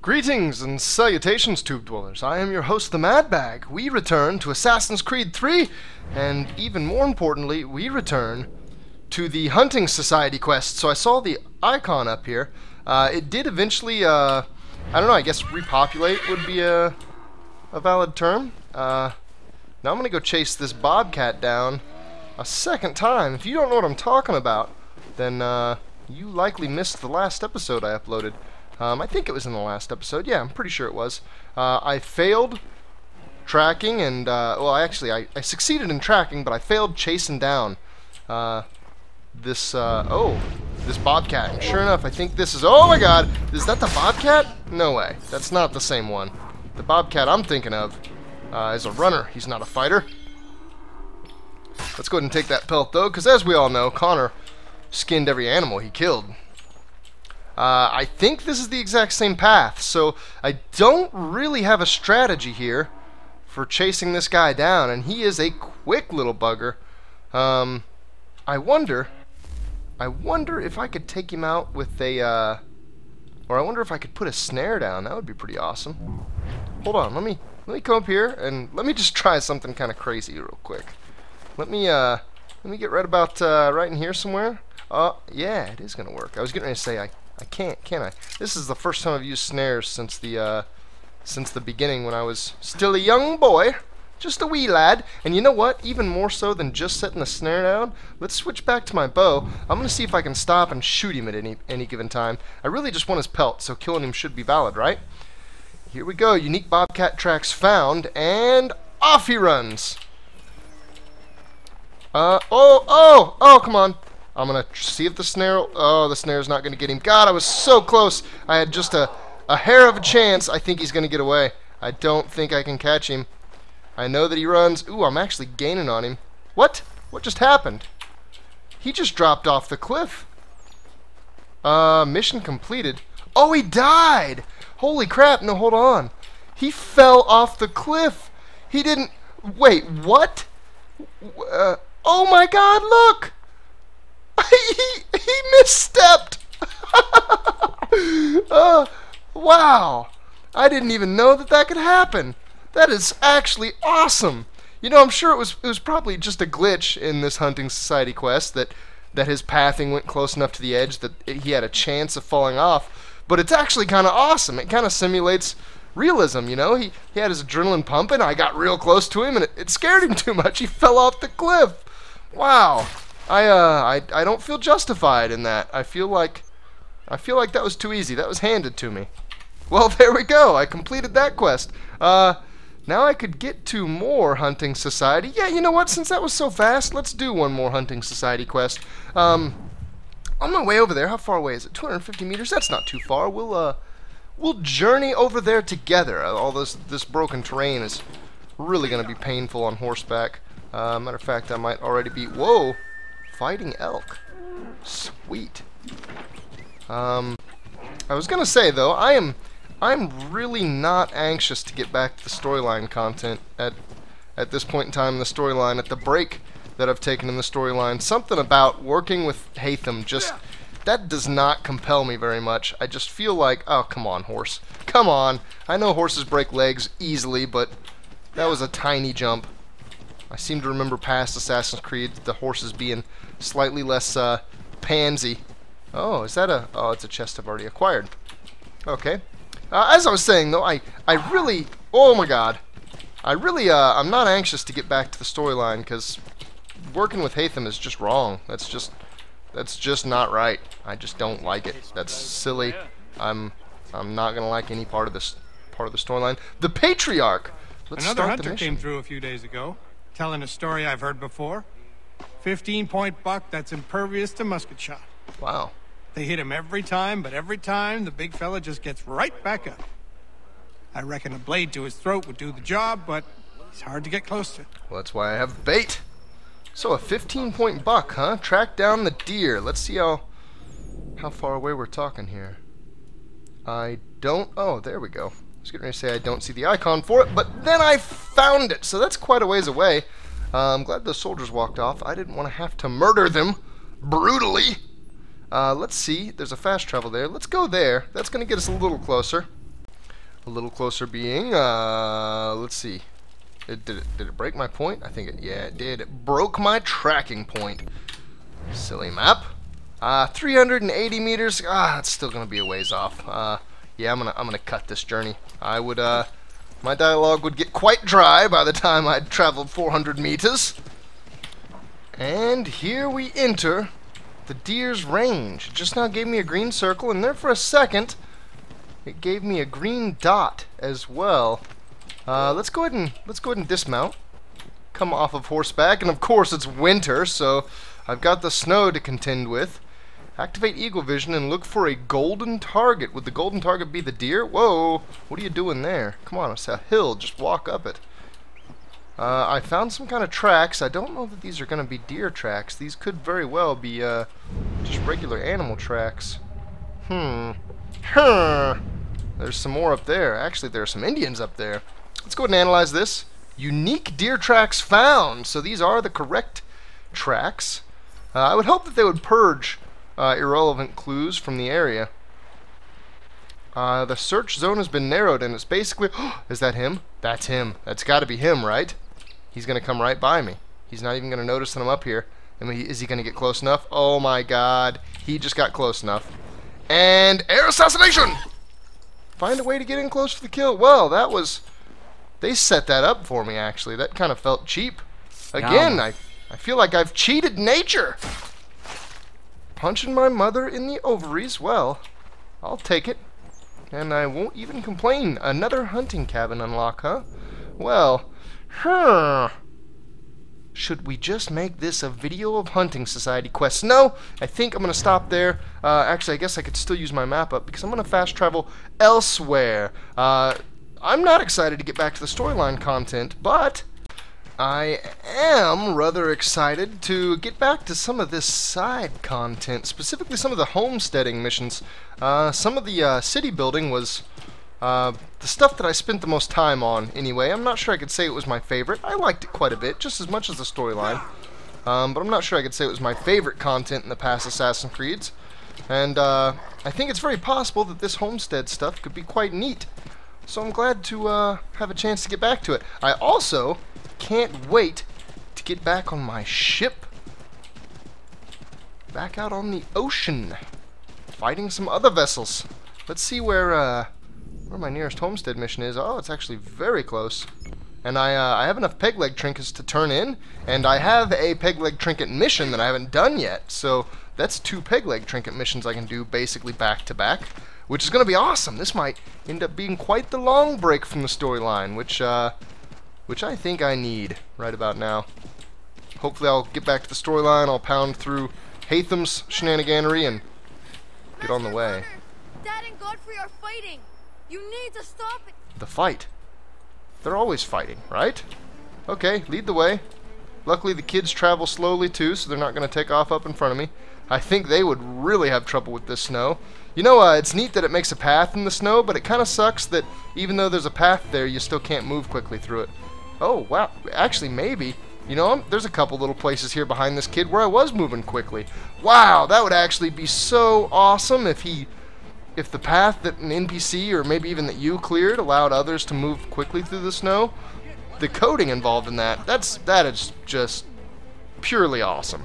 Greetings and salutations, Tube Dwellers. I am your host, the Mad Bag. We return to Assassin's Creed 3, and even more importantly, we return to the Hunting Society quest. So I saw the icon up here. It did eventually, I don't know, I guess repopulate would be a valid term. Now I'm going to go chase this bobcat down a second time. If you don't know what I'm talking about, then you likely missed the last episode I uploaded. I think it was in the last episode. Yeah, I'm pretty sure it was. I failed tracking and, well, I succeeded in tracking, but I failed chasing down this bobcat. And sure enough, I think this is, oh my god, is that the bobcat? No way. That's not the same one. The bobcat I'm thinking of is a runner. He's not a fighter. Let's go ahead and take that pelt, though, because as we all know, Connor skinned every animal he killed. I think this is the exact same path, so I don't really have a strategy here for chasing this guy down, and he is a quick little bugger. I wonder if I could take him out with a, or I wonder if I could put a snare down. That would be pretty awesome. Hold on, let me come up here and let me just try something kind of crazy real quick. Let me get right about right in here somewhere. Yeah, it is gonna work. I was getting ready to say I can't, can I? This is the first time I've used snares since the beginning when I was still a young boy, just a wee lad. And you know what? Even more so than just setting the snare down, let's switch back to my bow. I'm gonna see if I can stop and shoot him at any given time. I really just want his pelt, so killing him should be valid, right? Here we go. Unique bobcat tracks found, and off he runs. Oh, come on. I'm going to see if the snare... Oh, the snare's not going to get him. God, I was so close. I had just a hair of a chance. I think he's going to get away. I don't think I can catch him. I know that he runs... Ooh, I'm actually gaining on him. What? What just happened? He just dropped off the cliff. Mission completed. Oh, he died! Holy crap, no, hold on. He fell off the cliff. He didn't... Wait, what? Oh my god, look! he misstepped. Wow, I didn't even know that could happen. That is actually awesome. You know, I'm sure it was probably just a glitch in this Hunting Society quest that his pathing went close enough to the edge that he had a chance of falling off. But it's actually kind of awesome. It kind of simulates realism, you know. He had his adrenaline pumping. I got real close to him, and it scared him too much. He fell off the cliff. Wow. I don't feel justified in that. I feel like that was too easy. That was handed to me. Well, there we go. I completed that quest. Now I could get to more Hunting Society. Yeah, you know what? Since that was so fast, let's do one more Hunting Society quest. On my way over there, how far away is it? 250 meters? That's not too far. We'll journey over there together. All this broken terrain is really going to be painful on horseback. Matter of fact, I might already be... Whoa! Fighting elk. Sweet. I was gonna say though, I'm really not anxious to get back to the storyline content at this point in time in the storyline, at the break that I've taken in the storyline. Something about working with Hatham just that does not compel me very much. I just feel like, oh come on, horse. Come on. I know horses break legs easily, but that was a tiny jump. I seem to remember past Assassin's Creed the horses being slightly less pansy. Oh, is that a... Oh, it's a chest I've already acquired. Okay. As I was saying, though, I really... Oh, my God. I'm not anxious to get back to the storyline, because working with Hatham is just wrong. That's just not right. I just don't like it. That's silly. I'm not going to like any part of the storyline. The Patriarch! Let's Another start hunter the mission. came through a few days ago, telling a story I've heard before. 15-point buck that's impervious to musket shot. Wow. They hit him every time, but every time the big fella just gets right back up. I reckon a blade to his throat would do the job, but it's hard to get close to. Well, that's why I have bait. So a 15-point buck, huh? Track down the deer. Let's see how far away we're talking here. I don't... Oh, there we go. I was getting ready to say I don't see the icon for it, but then I found it. So that's quite a ways away. I'm glad those soldiers walked off. I didn't want to have to murder them brutally. Let's see. There's a fast travel there. Let's go there. That's going to get us a little closer. A little closer being, let's see. Did it break my point? I think yeah, it did. It broke my tracking point. Silly map. 380 meters. It's still gonna be a ways off. Yeah, I'm gonna cut this journey. I would, my dialogue would get quite dry by the time I'd traveled 400 meters. And here we enter the deer's range. It just now gave me a green circle, and there for a second, it gave me a green dot as well. Let's go ahead and dismount. Come off of horseback, and of course it's winter, so I've got the snow to contend with. Activate Eagle Vision and look for a golden target. Would the golden target be the deer? Whoa! What are you doing there? Come on, it's a hill. Just walk up it. I found some kind of tracks. I don't know that these are going to be deer tracks. These could very well be just regular animal tracks. There's some more up there. Actually, there are some Indians up there. Let's go ahead and analyze this. Unique deer tracks found. So these are the correct tracks. I would hope that they would purge irrelevant clues from the area. The search zone has been narrowed, and it's basically... Is that him? That's him. That's got to be him, right? He's going to come right by me. He's not even going to notice that I'm up here. Is he going to get close enough? Oh my god. He just got close enough. And air assassination! Find a way to get in close for the kill. Well, that was... They set that up for me, actually. That kind of felt cheap. Again, I feel like I've cheated nature. Punching my mother in the ovaries. Well, I'll take it. And I won't even complain. Another hunting cabin unlock, huh? Well, should we just make this a video of hunting society quests? No, I think I'm going to stop there. Actually, I guess I could still use my map up because I'm going to fast travel elsewhere. I'm not excited to get back to the storyline content, but I am rather excited to get back to some of this side content, specifically some of the homesteading missions. Some of the city building was the stuff that I spent the most time on anyway. I'm not sure I could say it was my favorite. I liked it quite a bit, just as much as the storyline. But I'm not sure I could say it was my favorite content in the past Assassin's Creeds. And I think it's very possible that this homestead stuff could be quite neat. So I'm glad to have a chance to get back to it. I also can't wait to get back on my ship. Back out on the ocean. Fighting some other vessels. Let's see where my nearest homestead mission is. Oh, it's actually very close. And I have enough peg leg trinkets to turn in. And I have a peg leg trinket mission that I haven't done yet. So that's 2 peg leg trinket missions I can do basically back to back. Which is going to be awesome. This might end up being quite the long break from the storyline, which I think I need right about now. Hopefully I'll get back to the storyline, I'll pound through Hatham's shenaniganery and get on the way. Dad and Godfrey are fighting. You need to stop it. The fight? They're always fighting, right? Okay, lead the way. Luckily the kids travel slowly too, so they're not going to take off up in front of me. I think they would really have trouble with this snow. You know, it's neat that it makes a path in the snow, but it kind of sucks that even though there's a path there, you still can't move quickly through it. Oh, wow. Actually, maybe. You know, there's a couple little places here behind this kid where I was moving quickly. Wow, that would actually be so awesome if the path that an NPC, or maybe even that you cleared, allowed others to move quickly through the snow. The coding involved in that is just purely awesome.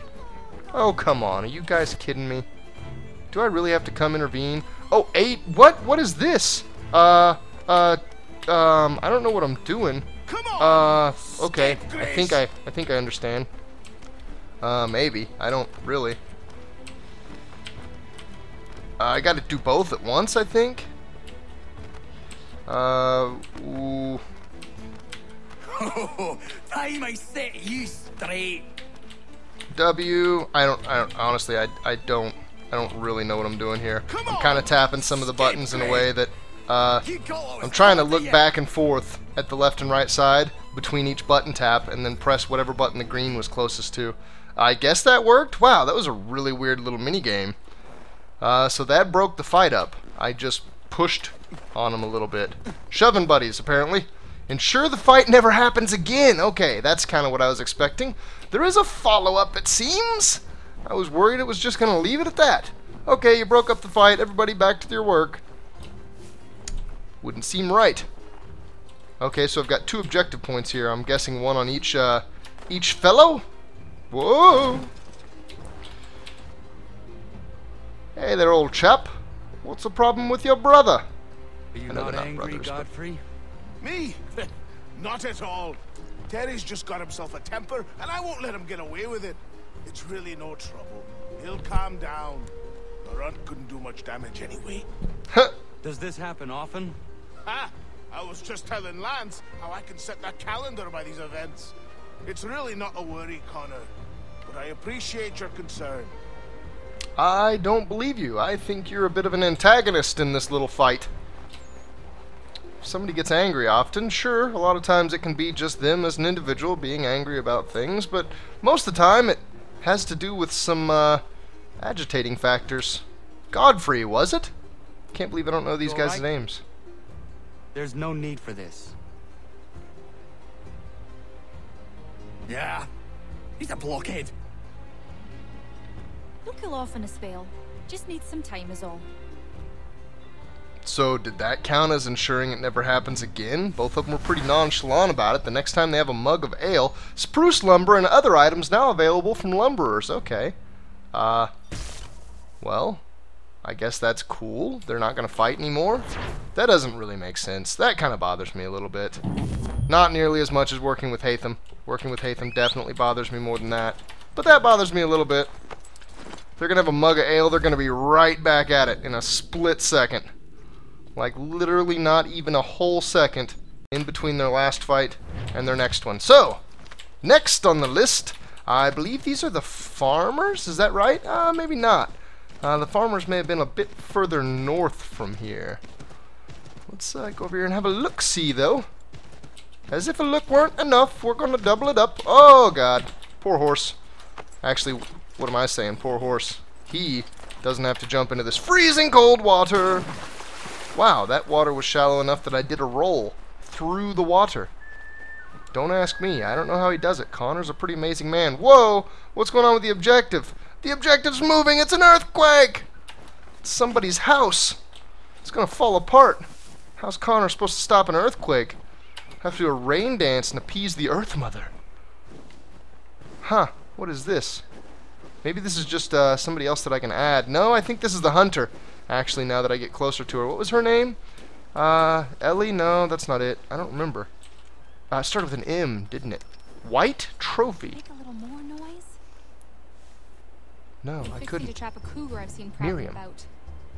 Oh, come on. Are you guys kidding me? Do I really have to come intervene? Oh, 8? What is this? I don't know what I'm doing. Come on. Okay. I think I understand. Maybe. I don't really. I got to do both at once, I think. Ooh. Time I set you straight. W. I don't honestly. I don't really know what I'm doing here. I'm kind of tapping some of the buttons in a way that I'm trying to look back and forth at the left and right side between each button tap and then press whatever button the green was closest to. I guess that worked. Wow, that was a really weird little mini game. So that broke the fight up. I just pushed on him a little bit. Shoving buddies, apparently. Ensure the fight never happens again. Okay, that's kind of what I was expecting. There is a follow-up, it seems. I was worried it was just going to leave it at that. Okay, you broke up the fight. Everybody back to your work. Wouldn't seem right. Okay, so I've got 2 objective points here. I'm guessing 1 on each fellow? Whoa! Hey there, old chap. What's the problem with your brother? Are you I know not they're not angry, brothers, but- Godfrey? Me? Not at all. Terry's just got himself a temper, and I won't let him get away with it. It's really no trouble. He'll calm down. The runt couldn't do much damage anyway. Does this happen often? Ah, I was just telling Lance how I can set that calendar by these events. It's really not a worry, Connor, but I appreciate your concern. I don't believe you. I think you're a bit of an antagonist in this little fight. If somebody gets angry often, sure, a lot of times it can be just them as an individual being angry about things, but most of the time it has to do with some agitating factors. Godfrey, was it? Can't believe I don't know these You guys' alright? names. There's no need for this. Yeah. He's a blockhead. He'll kill off in a spell. Just needs some time is all. So did that count as ensuring it never happens again? Both of them were pretty nonchalant about it. The next time they have a mug of ale, spruce lumber and other items now available from lumberers. Okay. Well, I guess that's cool. They're not going to fight anymore. That doesn't really make sense. That kind of bothers me a little bit. Not nearly as much as working with Hatham. Working with Hatham definitely bothers me more than that. But that bothers me a little bit. If they're going to have a mug of ale, they're going to be right back at it in a split second. Like literally not even a whole second in between their last fight and their next one. So, next on the list, I believe these are the farmers. Is that right? Maybe not. The farmers may have been a bit further north from here. Let's go over here and have a look-see, though. As if a look weren't enough, we're going to double it up. Oh, God. Poor horse. Actually, what am I saying? Poor horse. He doesn't have to jump into this freezing cold water. Wow, that water was shallow enough that I did a roll through the water. Don't ask me. I don't know how he does it. Connor's a pretty amazing man. Whoa! What's going on with the objective? The objective's moving! It's an earthquake! It's somebody's house. It's gonna fall apart. How's Connor supposed to stop an earthquake? Have to do a rain dance and appease the Earth Mother. Huh. What is this? Maybe this is just somebody else that I can add. No, I think this is the hunter. Actually, now that I get closer to her. What was her name? Ellie? No, that's not it. I don't remember. It started with an M, didn't it? White Trophy. Make a little more noise. No, I Fix me couldn't. to trap a cougar I've seen prowling Miriam. about.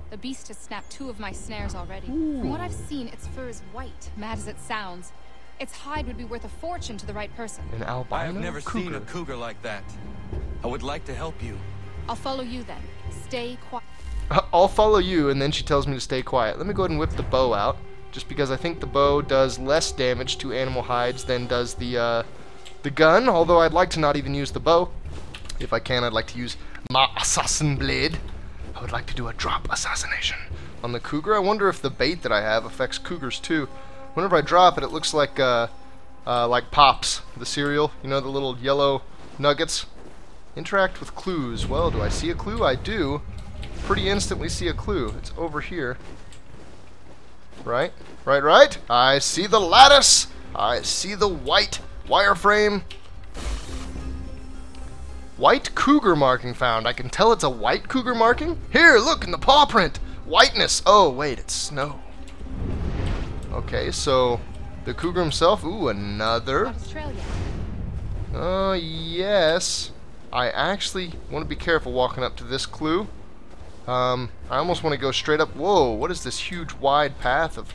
The beast has snapped 2 of my snares already. Ooh. From what I've seen, its fur is white, mad as it sounds. Its hide would be worth a fortune to the right person. An albino I have never cougar. seen a cougar like that. I would like to help you. I'll follow you then. Stay quiet. I'll follow you, and then she tells me to stay quiet. Let me go ahead and whip the bow out, just because I think the bow does less damage to animal hides than does the gun, although I'd like to not even use the bow. If I can, I'd like to use my assassin blade. I would like to do a drop assassination on the cougar. I wonder if the bait that I have affects cougars too. Whenever I drop it, it looks like Pops, the cereal. You know, the little yellow nuggets. Interact with clues. Well, do I see a clue? I do. Pretty instantly see a clue. It's over here. Right? Right? I see the lattice. I see the white wireframe. White cougar marking found. I can tell it's a white cougar marking. Here, look in the paw print. Whiteness. Oh, wait, it's snow. Okay, so the cougar himself. Ooh, another. Not his trail yet. Oh, yes. I actually want to be careful walking up to this clue. I almost want to go straight up. Whoa, what is this huge wide path of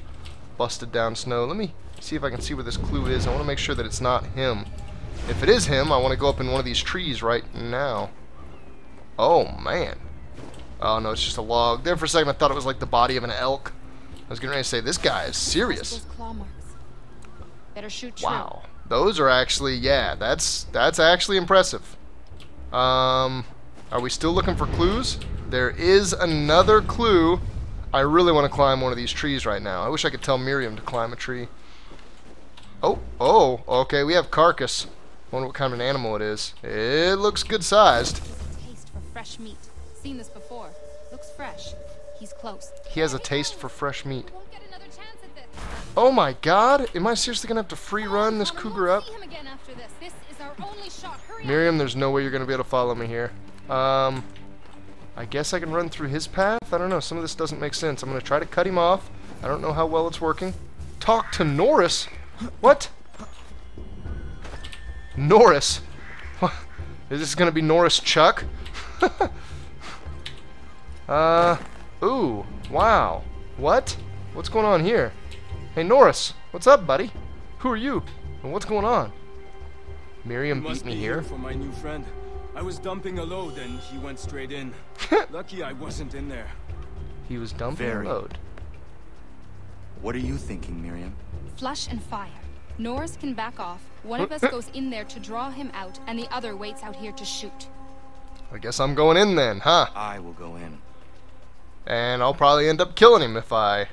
busted down snow? Let me see if I can see where this clue is. I want to make sure that it's not him. If it is him, I want to go up in one of these trees right now. Oh, man. Oh, no, it's just a log. There for a second, I thought it was like the body of an elk. I was getting ready to say, this guy is serious. Those claw marks. Better shoot true. Wow. Those are actually, yeah, that's actually impressive. Are we still looking for clues? There is another clue. I really want to climb one of these trees right now. I wish I could tell Miriam to climb a tree. Oh, okay, we have carcass. Wonder what kind of an animal it is. It looks good sized. Taste for fresh meat. Seen this before. Looks fresh. He's close. He has a taste for fresh meat. Won't get another chance at this. Oh my god! Am I seriously gonna have to free run this cougar up? See him again after this. This is our only shot. Hurry up. Miriam, there's no way you're gonna be able to follow me here. I guess I can run through his path? I don't know, some of this doesn't make sense. I'm gonna try to cut him off. I don't know how well it's working. Talk to Norris? What? Norris? Is this gonna be Norris Chuck? Ooh, wow. What? What's going on here? Hey Norris, what's up, buddy? Who are you? And what's going on? Miriam beat me here. For my new friend. I was dumping a load and he went straight in. Lucky I wasn't in there. He was dumping a load. What are you thinking, Miriam? Flush and fire. Norris can back off. One of us goes in there to draw him out, and the other waits out here to shoot. I guess I'm going in then, huh? I will go in. And I'll probably end up killing him if I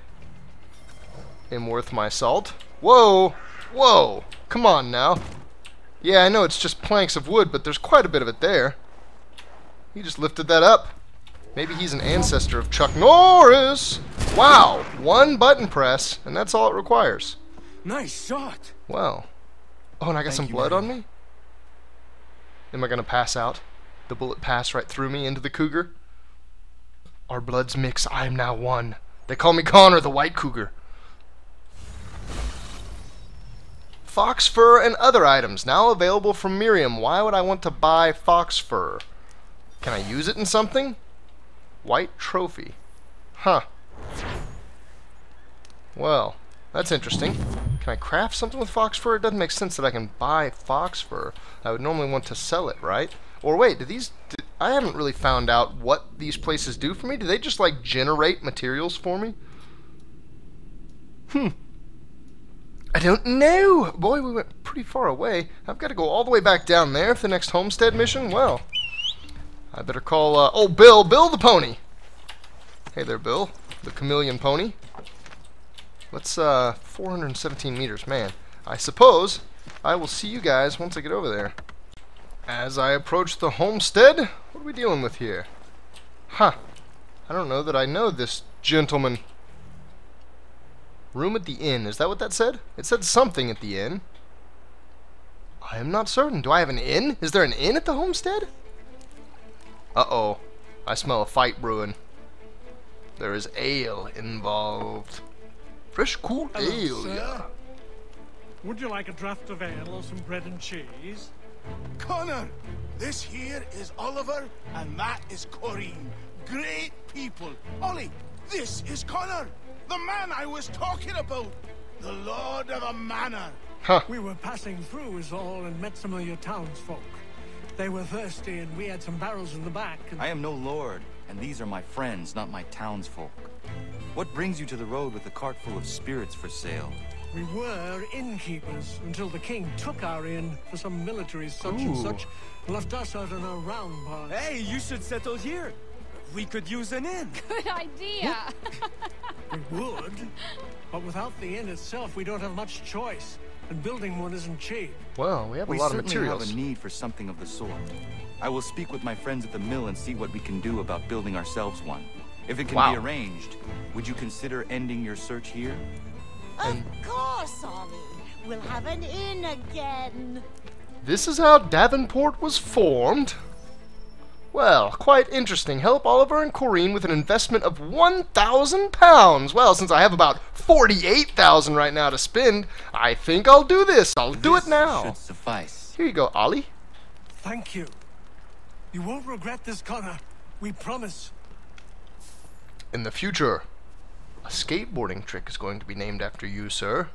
am worth my salt. Whoa! Whoa! Come on now. Yeah, I know it's just planks of wood, but there's quite a bit of it there. He just lifted that up. Maybe he's an ancestor of Chuck Norris! Wow! One button press, and that's all it requires. Nice shot! Wow. Oh, and I got some blood on me? Am I gonna pass out? The bullet passed right through me into the cougar? Our bloods mix, I am now one. They call me Connor, the white cougar. Fox fur and other items now available from Miriam. Why would I want to buy fox fur? Can I use it in something? White trophy. Huh. Well, that's interesting. Can I craft something with fox fur? It doesn't make sense that I can buy fox fur. I would normally want to sell it, right? Or wait, I haven't really found out what these places do for me. Do they just like generate materials for me? I don't know. Boy, we went pretty far away. I've got to go all the way back down there for the next Homestead mission. Well, I better call, oh, Bill the pony. Hey there, Bill, the chameleon pony. Let's, 417 meters, man. I suppose I will see you guys once I get over there. As I approach the homestead, what are we dealing with here? Huh. I don't know that I know this gentleman. Room at the inn. Is that what that said? It said something at the inn. I am not certain. Do I have an inn? Is there an inn at the homestead? Uh-oh. I smell a fight brewing. There is ale involved. Fresh, cool ale, sir. yeah. Would you like a draught of ale or some bread and cheese? Connor, this here is Oliver, and that is Corinne. Great people. Ollie, this is Connor, the man I was talking about. The Lord of the Manor. Huh. We were passing through is all and met some of your townsfolk. They were thirsty and we had some barrels in the back. And I am no lord, and these are my friends, not my townsfolk. What brings you to the road with a cart full of spirits for sale? we were innkeepers until the king took our inn for some military such and such, left us out in a round bar. Hey, you should settle here. We could use an inn. Good idea. We would, but without the inn itself, we don't have much choice, and building one isn't cheap. Well, we have a lot of materials. We certainly have a need for something of the sort. I will speak with my friends at the mill and see what we can do about building ourselves one. If it can be arranged, would you consider ending your search here? Of course, Ollie. We'll have an inn again. This is how Davenport was formed? Well, quite interesting. Help Oliver and Corinne with an investment of £1,000. Well, since I have about 48,000 right now to spend, I think I'll do this. I'll do it now. Should suffice. Here you go, Ollie. Thank you. You won't regret this, Connor. We promise. In the future, a skateboarding trick is going to be named after you, sir.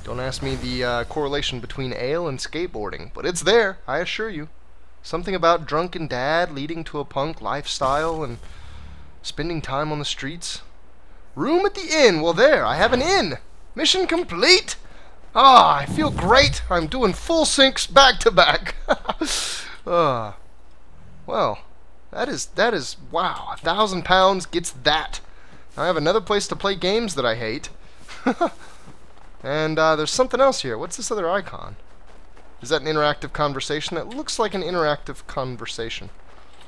Don't ask me the correlation between ale and skateboarding, but it's there, I assure you. Something about drunken dad leading to a punk lifestyle and spending time on the streets. Room at the inn. Well, there, I have an inn. Mission complete. Ah, I feel great. I'm doing full sinks back to back. Well, that is wow. £1,000 gets that. I have another place to play games that I hate. And there's something else here. What's this other icon? Is that an interactive conversation? That looks like an interactive conversation.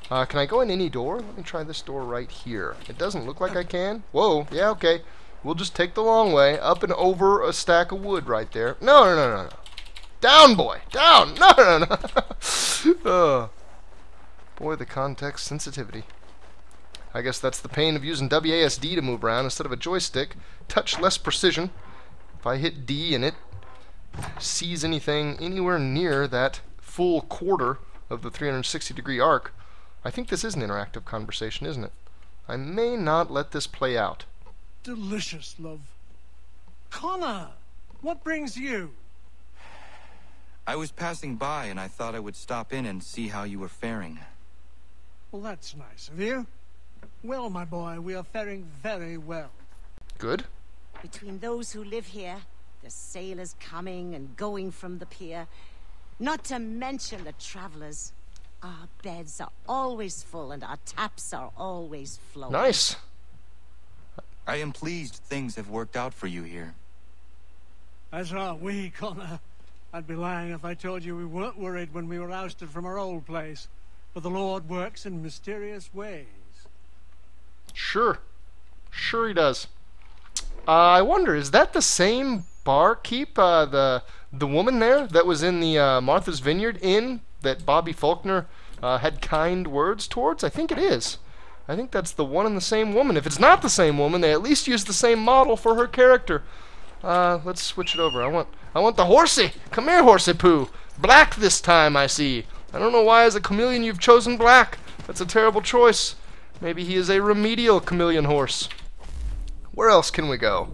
Can I go in any door? Let me try this door right here. It doesn't look like I can. Whoa, yeah, okay. We'll just take the long way, up and over a stack of wood right there. No, no, no, no, no. Down, boy! Down! No, no, no! Oh. Boy, the context sensitivity. I guess that's the pain of using WASD to move around instead of a joystick. Touch less precision. If I hit D and it sees anything anywhere near that full quarter of the 360-degree arc, I think this is an interactive conversation, isn't it? I may not let this play out. Delicious, love. Connor, what brings you? I was passing by and I thought I would stop in and see how you were faring. Well, that's nice of you. Well, my boy, we are faring very well. Good. Between those who live here, the sailors coming and going from the pier, not to mention the travelers, our beds are always full and our taps are always flowing. Nice. I am pleased things have worked out for you here. As are we, Connor. I'd be lying if I told you we weren't worried when we were ousted from our old place. But the Lord works in mysterious ways. Sure. Sure he does. I wonder, is that the same barkeep, the woman there that was in the Martha's Vineyard Inn that Bobby Faulkner had kind words towards? I think it is. I think that's the one and the same woman. If it's not the same woman, they at least used the same model for her character. Let's switch it over. I want the horsey. Come here, horsey poo. Black this time, I see. I don't know why as a chameleon you've chosen black. That's a terrible choice. Maybe he is a remedial chameleon horse. Where else can we go?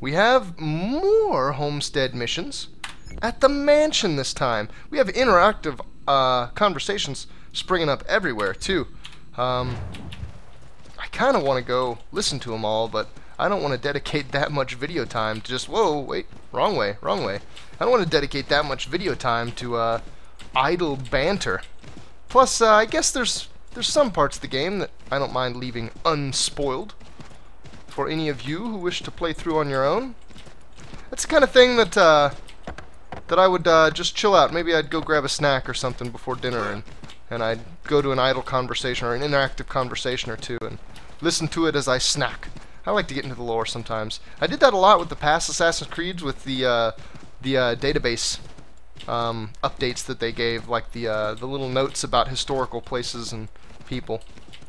We have more Homestead missions at the mansion this time. We have interactive conversations springing up everywhere, too. I kind of want to go listen to them all, but I don't want to dedicate that much video time to just... Whoa, wait, wrong way, wrong way. I don't want to dedicate that much video time to idle banter. Plus, I guess there's some parts of the game that I don't mind leaving unspoiled for any of you who wish to play through on your own. That's the kind of thing that I would just chill out. Maybe I'd go grab a snack or something before dinner, and I'd go to an idle conversation or an interactive conversation or two and listen to it as I snack. I like to get into the lore sometimes. I did that a lot with the past Assassin's Creeds with the database updates that they gave, like the little notes about historical places and people.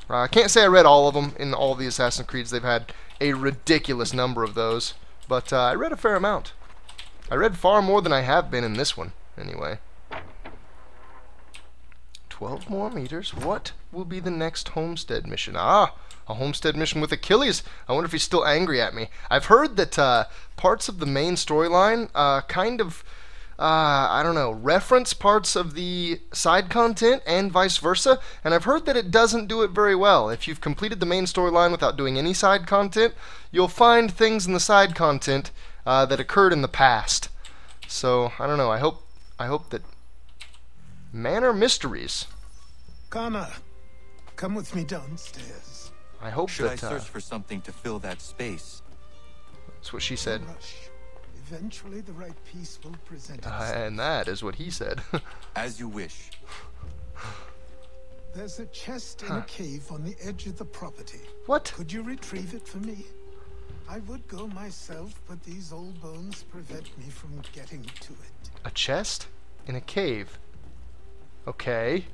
I can't say I read all of them in all the Assassin's Creeds. They've had a ridiculous number of those, but I read a fair amount. I read far more than I have been in this one, anyway. 12 more meters. What will be the next Homestead mission? Ah, a Homestead mission with Achilles. I wonder if he's still angry at me. I've heard that parts of the main storyline kind of, I don't know, reference parts of the side content and vice versa, and I've heard that it doesn't do it very well. If you've completed the main storyline without doing any side content, you'll find things in the side content that occurred in the past. So, I don't know, I hope that Manor Mysteries. Connor, come with me downstairs. I hope Should that... I search for something to fill that space? That's what she said. Rush. Eventually the right piece will present itself. And that is what he said. As you wish. There's a chest in a cave on the edge of the property. What? Could you retrieve it for me? I would go myself, but these old bones prevent me from getting to it. A chest? In a cave? Okay.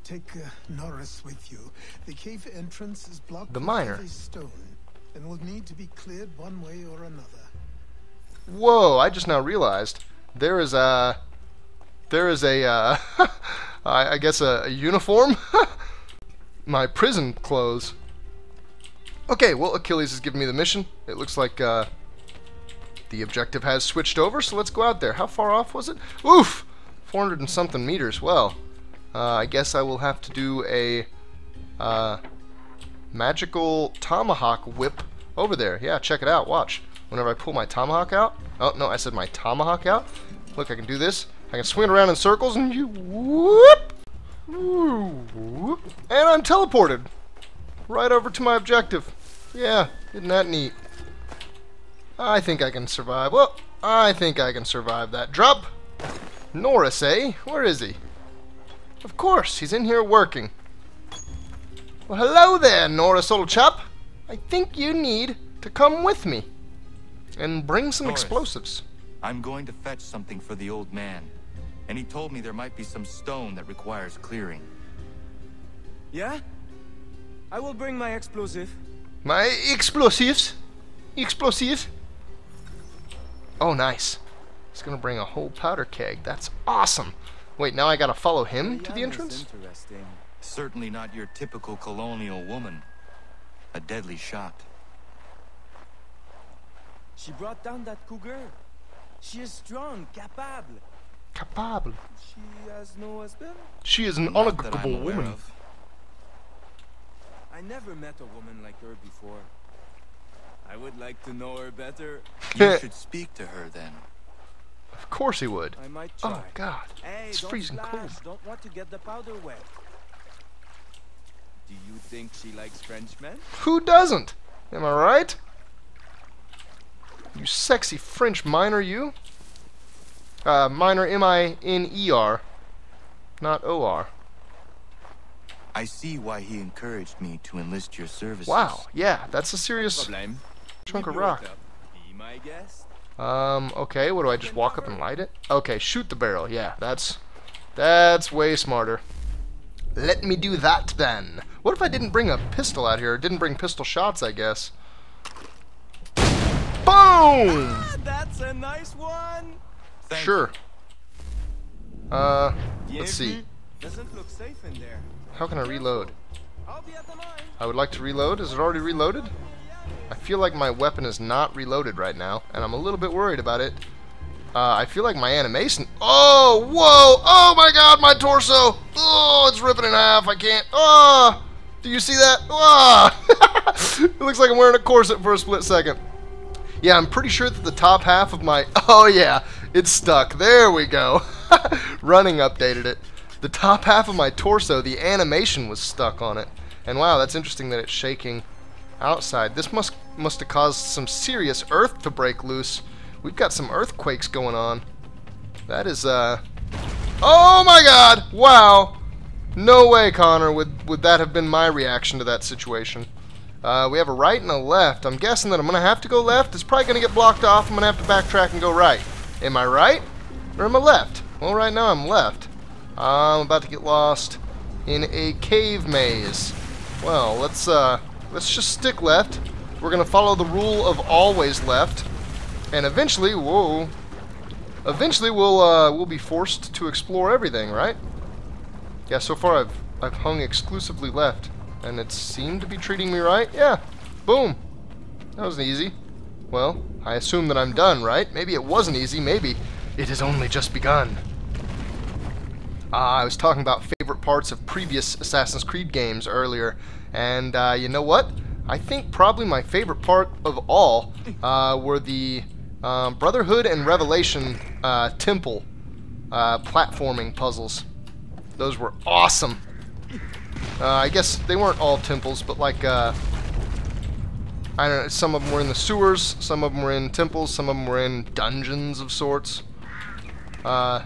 Take Norris with you. The cave entrance is blocked The with miner. heavy stone and will need to be cleared one way or another. Whoa, I just now realized there is a I guess a uniform? My prison clothes. Okay, well, Achilles has given me the mission. It looks like the objective has switched over, so let's go out there. How far off was it? Oof! 400 and something meters. Well, I guess I will have to do a magical tomahawk whip over there. Yeah, check it out. Watch. Whenever I pull my tomahawk out. Oh, no, I said my tomahawk out. Look, I can do this. I can swing it around in circles and you whoop! Whoop! And I'm teleported right over to my objective. Yeah, isn't that neat? I think I can survive. Well, I think I can survive that drop. Norris, eh? Where is he? Of course, he's in here working. Well, hello there, Norris, old chap. I think you need to come with me and bring some Norris, explosives. I'm going to fetch something for the old man, and he told me there might be some stone that requires clearing. Yeah? I will bring my explosive. My explosives? Explosive? Oh, nice. He's gonna bring a whole powder keg. That's awesome. Wait, now I gotta follow him to the entrance? Interesting. Certainly not your typical colonial woman. A deadly shot. She brought down that cougar. She is strong, capable. Capable. She has no husband? She is an Not that I'm unagreeable aware woman. of. I never met a woman like her before. I would like to know her better. You should speak to her then. Of course he would. I might try. Oh, God. Hey, It's don't freezing splash. cold. Don't want to get the powder wet. Do you think she likes Frenchmen? Who doesn't? Am I right? You sexy French miner, you? Miner, M-I-N-E-R, not O-R. I see why he encouraged me to enlist your services. Wow, yeah, that's a serious Problem. chunk of Blow it rock. up. Be my guest. Okay, what do I just walk up and light it? Okay, shoot the barrel, yeah, that's way smarter. Let me do that then. What if I didn't bring a pistol out here? Didn't bring pistol shots, I guess. Boom! Ah, that's a nice one. Thank Sure. Let's Bienvenue. see. Doesn't look safe in there. How can I reload? I'll be at the mine. I would like to reload. Is it already reloaded? I feel like my weapon is not reloaded right now, and I'm a little bit worried about it. I feel like my animation... Oh, whoa! Oh my god, my torso! Oh, it's ripping in half. I can't... Oh! Do you see that? Oh! It looks like I'm wearing a corset for a split second. Yeah, I'm pretty sure that the top half of my... Oh yeah, it's stuck. There we go. Running updated it. The top half of my torso, the animation was stuck on it. And wow, that's interesting that it's shaking outside. This must have caused some serious earth to break loose. We've got some earthquakes going on. That is, Oh my god! Wow! No way, Connor, would that have been my reaction to that situation. We have a right and a left. I'm guessing that I'm going to have to go left. It's probably going to get blocked off. I'm going to have to backtrack and go right. Am I right? Or am I left? Well, right now I'm left. I'm about to get lost in a cave maze. Well, let's just stick left. We're going to follow the rule of always left. And eventually, whoa. Eventually we'll be forced to explore everything, right? Yeah, so far I've hung exclusively left. And it seemed to be treating me right. Yeah. Boom. That was easy. Well, I assume that I'm done, right? Maybe it wasn't easy. Maybe it has only just begun. I was talking about favorite parts of previous Assassin's Creed games earlier. And you know what? I think probably my favorite part of all were the Brotherhood and Revelation temple platforming puzzles. Those were awesome. I guess they weren't all temples, but like, I don't know, some of them were in the sewers, some of them were in temples, some of them were in dungeons of sorts. A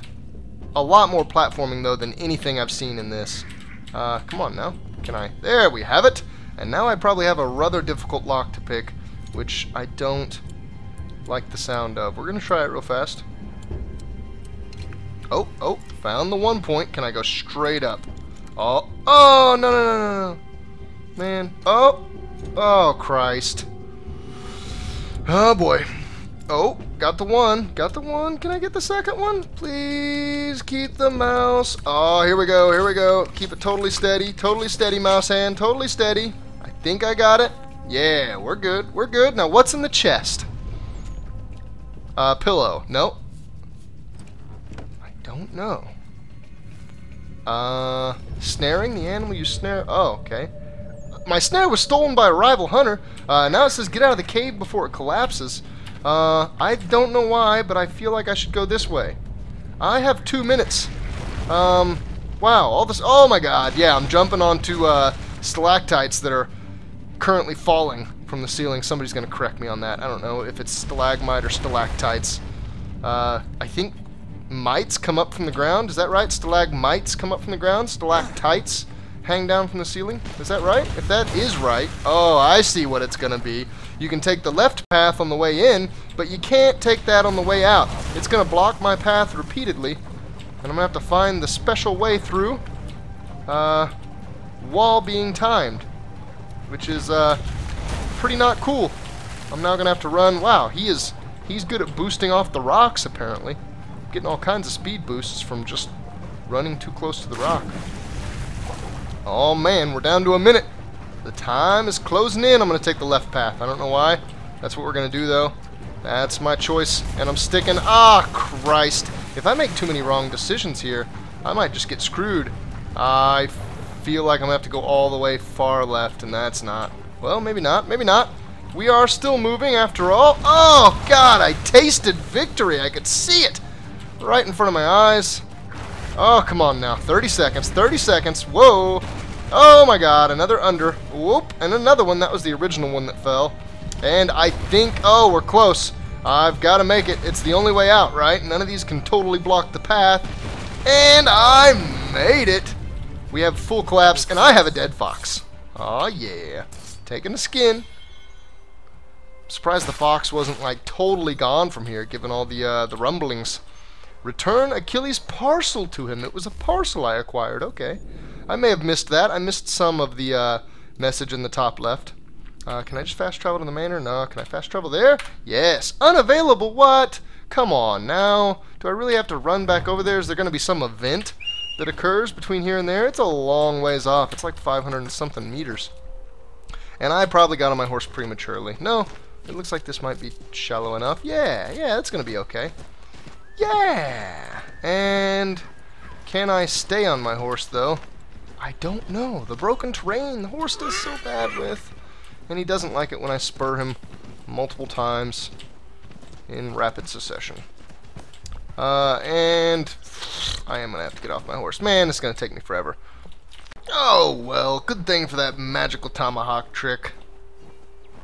lot more platforming, though, than anything I've seen in this. Come on now. Can I? There we have it! And now I probably have a rather difficult lock to pick, which I don't like the sound of. We're going to try it real fast. Oh, found the 1 point. Can I go straight up? Oh, no. Man. Oh, Christ. Oh, boy. Oh, got the one. Can I get the second one? Please keep the mouse. Oh, here we go. Keep it totally steady, mouse hand, totally steady. I think I got it. Yeah, we're good. Now, what's in the chest? Pillow. Nope. I don't know. Snaring the animal you snare. Oh, okay. My snare was stolen by a rival hunter. Now it says get out of the cave before it collapses. I don't know why, but I feel like I should go this way. I have 2 minutes. Wow, all this. Oh my god, yeah, I'm jumping onto stalactites that are currently falling from the ceiling. Somebody's gonna correct me on that. I don't know if it's stalagmite or stalactites. I think mites come up from the ground. Is that right? Stalagmites come up from the ground. Stalactites hang down from the ceiling. Is that right? If that is right, oh, I see what it's gonna be. You can take the left path on the way in, but you can't take that on the way out. It's going to block my path repeatedly, and I'm going to have to find the special way through while being timed, which is pretty not cool. I'm now going to have to run. Wow, he's good at boosting off the rocks, apparently. Getting all kinds of speed boosts from just running too close to the rock. Oh man, we're down to a minute. The time is closing in. I'm going to take the left path. I don't know why. That's what we're going to do, though. That's my choice, and I'm sticking. Ah, Christ. If I make too many wrong decisions here, I might just get screwed. I feel like I'm going to have to go all the way far left, and that's not. Well, maybe not. Maybe not. We are still moving after all. Oh, God, I tasted victory. I could see it right in front of my eyes. Oh, come on now. 30 seconds. 30 seconds. Whoa. Oh, my God. Another under. Whoop. And another one. That was the original one that fell. And I think... Oh, we're close. I've got to make it. It's the only way out, right? None of these can totally block the path. And I made it. We have full collapse, and I have a dead fox. Oh, yeah. Taking the skin. I'm surprised the fox wasn't, like, totally gone from here, given all the rumblings. Return Achilles' parcel to him. It was a parcel I acquired. Okay. I may have missed that. I missed some of the message in the top left. Can I just fast travel to the manor? No. Can I fast travel there? Yes. Unavailable. What? Come on now. Do I really have to run back over there? Is there going to be some event that occurs between here and there? It's a long ways off. It's like 500 and something meters. And I probably got on my horse prematurely. No. It looks like this might be shallow enough. Yeah. Yeah, that's going to be okay. Yeah! And can I stay on my horse, though? I don't know. The broken terrain the horse does so bad with. And he doesn't like it when I spur him multiple times in rapid succession. And I am going to have to get off my horse. Man, it's going to take me forever. Oh, well, good thing for that magical tomahawk trick.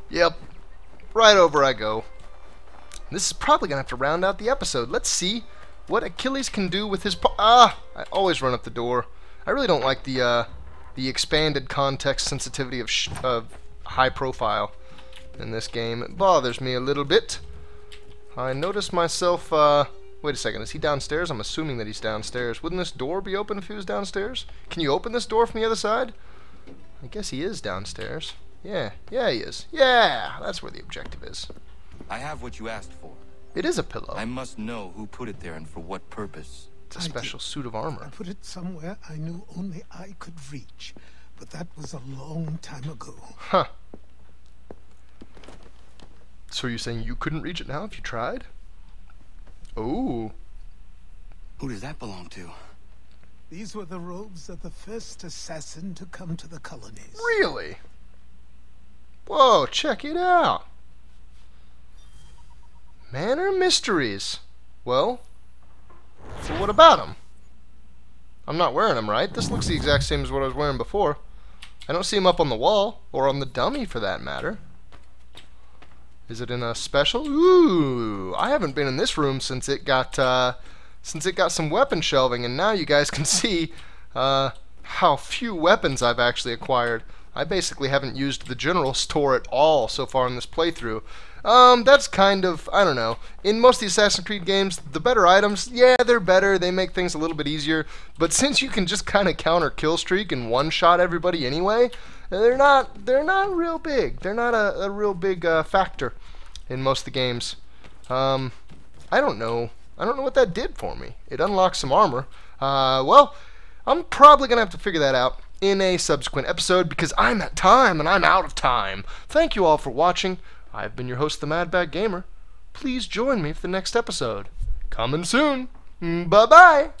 Yep. Right over I go. This is probably going to have to round out the episode. Let's see what Achilles can do with his... I always run up the door. I really don't like the expanded context sensitivity of high profile in this game. It bothers me a little bit. I noticed myself... wait a second, is he downstairs? I'm assuming that he's downstairs. Wouldn't this door be open if he was downstairs? Can you open this door from the other side? I guess he is downstairs. Yeah, he is. Yeah, that's where the objective is. I have what you asked for. It is a pillow. I must know who put it there and for what purpose. It's a special suit of armor. I put it somewhere I knew only I could reach, but that was a long time ago. Huh. So are you saying you couldn't reach it now if you tried? Oh. Who does that belong to? These were the robes of the first assassin to come to the colonies. Really? Whoa, check it out. Manor Mysteries. Well, so what about them? I'm not wearing them, right? This looks the exact same as what I was wearing before. I don't see them up on the wall, or on the dummy for that matter. Is it in a special? Ooh, I haven't been in this room since it got some weapon shelving, and now you guys can see how few weapons I've actually acquired. I basically haven't used the general store at all so far in this playthrough. That's kind of, I don't know. In most of the Assassin's Creed games, the better items, yeah, they're better. They make things a little bit easier. But since you can just kind of counter kill streak and one-shot everybody anyway, they're not real big. They're not a real big factor in most of the games. I don't know. I don't know what that did for me. It unlocked some armor. Well, I'm probably going to have to figure that out in a subsequent episode because I'm at time and I'm out of time. Thank you all for watching. I've been your host, the Mad Bag Gamer. Please join me for the next episode. Coming soon. Bye-bye.